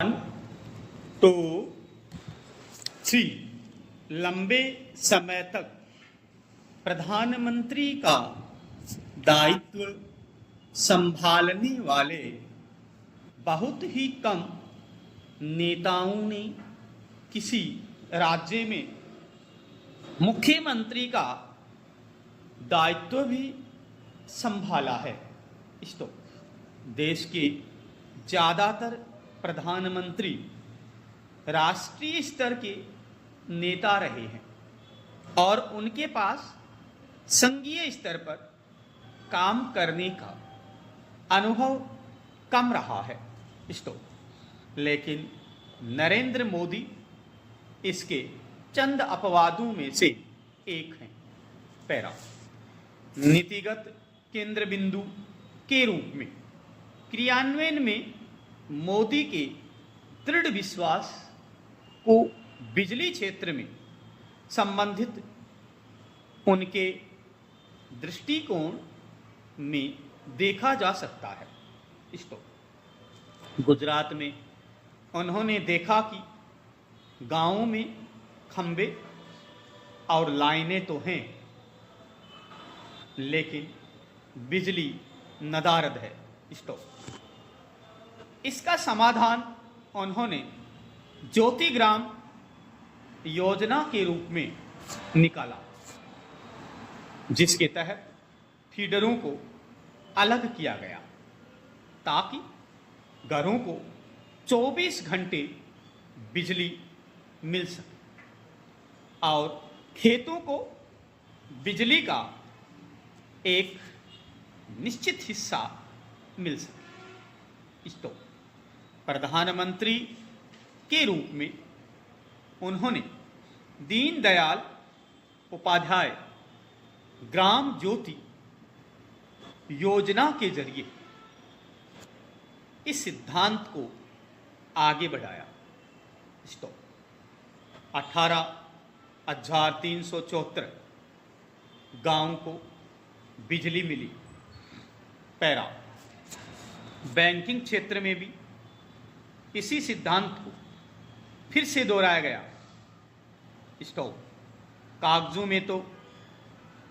1, 2, 3 लंबे समय तक प्रधानमंत्री का दायित्व संभालने वाले बहुत ही कम नेताओं ने किसी राज्य में मुख्यमंत्री का दायित्व भी संभाला है। तो देश के ज़्यादातर प्रधानमंत्री राष्ट्रीय स्तर के नेता रहे हैं और उनके पास संघीय स्तर पर काम करने का अनुभव कम रहा है। तो लेकिन नरेंद्र मोदी इसके चंद अपवादों में से एक हैं। पैरा नीतिगत केंद्र बिंदु के रूप में क्रियान्वयन में मोदी के दृढ़ विश्वास को बिजली क्षेत्र में संबंधित उनके दृष्टिकोण में देखा जा सकता है। तो गुजरात में उन्होंने देखा कि गांवों में खंबे और लाइनें तो हैं लेकिन बिजली नदारद है। तो इसका समाधान उन्होंने ज्योतिग्राम योजना के रूप में निकाला, जिसके तहत फीडरों को अलग किया गया ताकि घरों को 24 घंटे बिजली मिल सके और खेतों को बिजली का एक निश्चित हिस्सा मिल सके। तो प्रधानमंत्री के रूप में उन्होंने दीनदयाल उपाध्याय ग्राम ज्योति योजना के जरिए इस सिद्धांत को आगे बढ़ाया। तो 18,374 गांव को बिजली मिली। पैरा बैंकिंग क्षेत्र में भी इसी सिद्धांत को फिर से दोहराया गया। तो कागजों में तो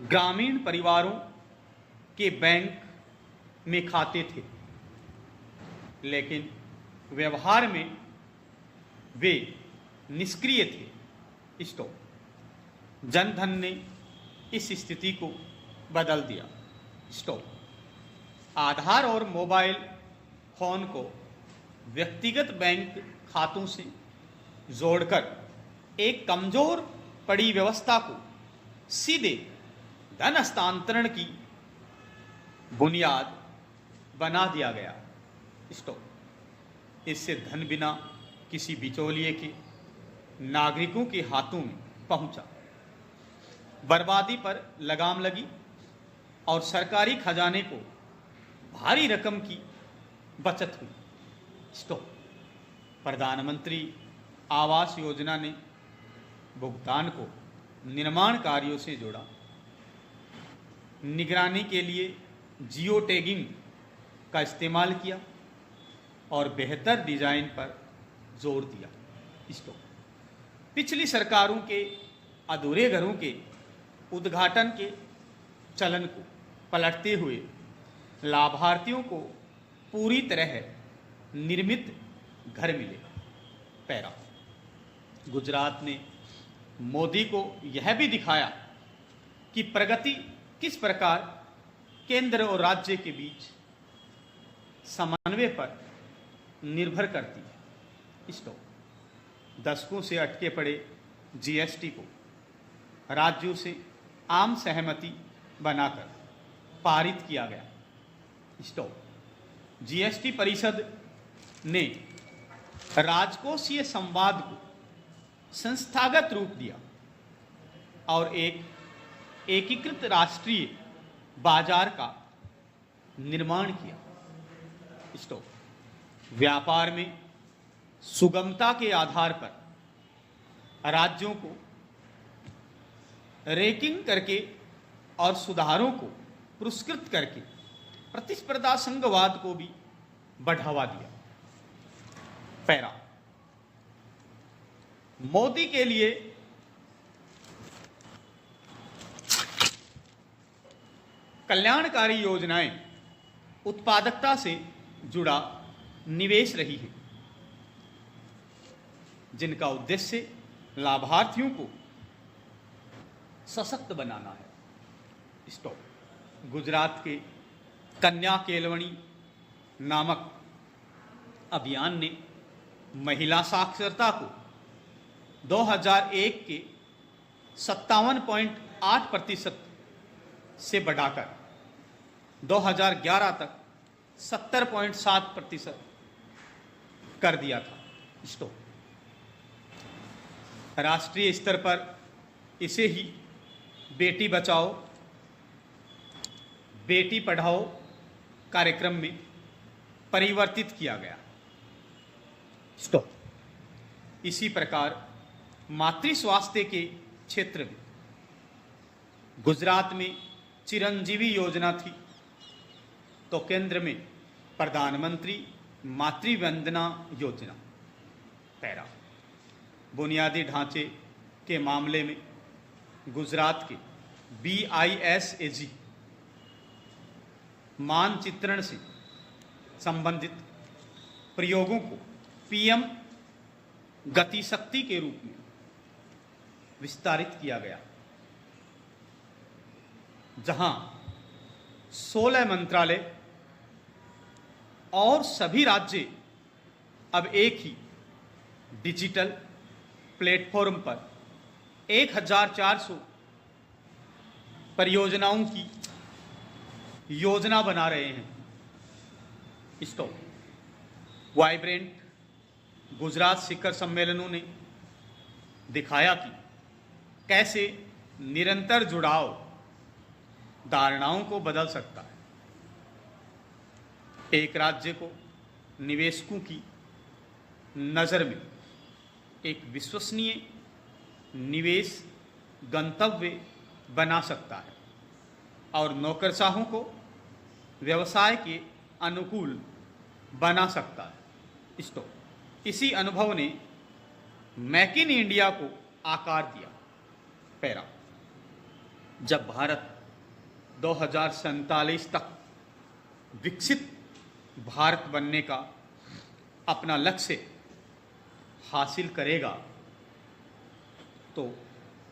ग्रामीण परिवारों के बैंक में खाते थे लेकिन व्यवहार में वे निष्क्रिय थे। तो जनधन ने इस स्थिति को बदल दिया। तो आधार और मोबाइल फोन को व्यक्तिगत बैंक खातों से जोड़कर एक कमजोर पड़ी व्यवस्था को सीधे धन हस्तांतरण की बुनियाद बना दिया गया। तो इससे धन बिना किसी बिचौलिए के नागरिकों के हाथों में पहुंचा, बर्बादी पर लगाम लगी और सरकारी खजाने को भारी रकम की बचत हुई। तो प्रधानमंत्री आवास योजना ने भुगतान को निर्माण कार्यों से जोड़ा, निगरानी के लिए जियो टैगिंग का इस्तेमाल किया और बेहतर डिजाइन पर जोर दिया। तो पिछली सरकारों के अधूरे घरों के उद्घाटन के चलन को पलटते हुए लाभार्थियों को पूरी तरह निर्मित घर मिले। पैरा गुजरात ने मोदी को यह भी दिखाया कि प्रगति किस प्रकार केंद्र और राज्य के बीच समन्वय पर निर्भर करती है। तो दशकों से अटके पड़े जीएसटी को राज्यों से आम सहमति बनाकर पारित किया गया। तो जीएसटी परिषद ने राजकोषीय संवाद को संस्थागत रूप दिया और एक एकीकृत राष्ट्रीय बाजार का निर्माण किया। तो व्यापार में सुगमता के आधार पर राज्यों को रैंकिंग करके और सुधारों को पुरस्कृत करके प्रतिस्पर्धा संघवाद को भी बढ़ावा दिया। पैरा। मोदी के लिए कल्याणकारी योजनाएं उत्पादकता से जुड़ा निवेश रही है, जिनका उद्देश्य लाभार्थियों को सशक्त बनाना है। स्टॉप। गुजरात के कन्या केलवणी नामक अभियान ने महिला साक्षरता को 2001 के 57.8% से बढ़ाकर 2011 तक 70.7% कर दिया था। स्टॉप। राष्ट्रीय स्तर पर इसे ही बेटी बचाओ बेटी पढ़ाओ कार्यक्रम में परिवर्तित किया गया। स्टॉप। इसी प्रकार मातृ स्वास्थ्य के क्षेत्र में गुजरात में चिरंजीवी योजना थी, तो केंद्र में प्रधानमंत्री मातृ वंदना योजना। पैरा। बुनियादी ढांचे के मामले में गुजरात के BISAG मानचित्रण से संबंधित प्रयोगों को PM गति शक्ति के रूप में विस्तारित किया गया, जहां 16 मंत्रालय और सभी राज्य अब एक ही डिजिटल प्लेटफॉर्म पर 1400 परियोजनाओं की योजना बना रहे हैं। स्टॉप। वाइब्रेंट गुजरात शिखर सम्मेलनों ने दिखाया कि कैसे निरंतर जुड़ाव धारणाओं को बदल सकता है। एक राज्य को निवेशकों की नज़र में एक विश्वसनीय निवेश गंतव्य बना सकता है और नौकरशाहों को व्यवसाय के अनुकूल बना सकता है। स्टॉप। इसी अनुभव ने मेक इन इंडिया को आकार दिया। पैरा। जब भारत 2047 तक विकसित भारत बनने का अपना लक्ष्य हासिल करेगा, तो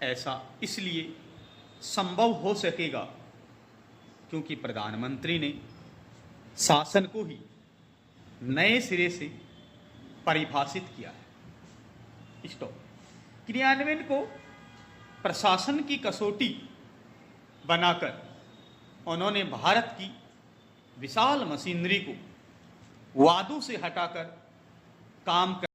ऐसा इसलिए संभव हो सकेगा क्योंकि प्रधानमंत्री ने शासन को ही नए सिरे से परिभाषित किया है। स्टॉप। क्रियान्वयन को प्रशासन की कसौटी बनाकर उन्होंने भारत की विशाल मशीनरी को वादों से हटाकर काम कर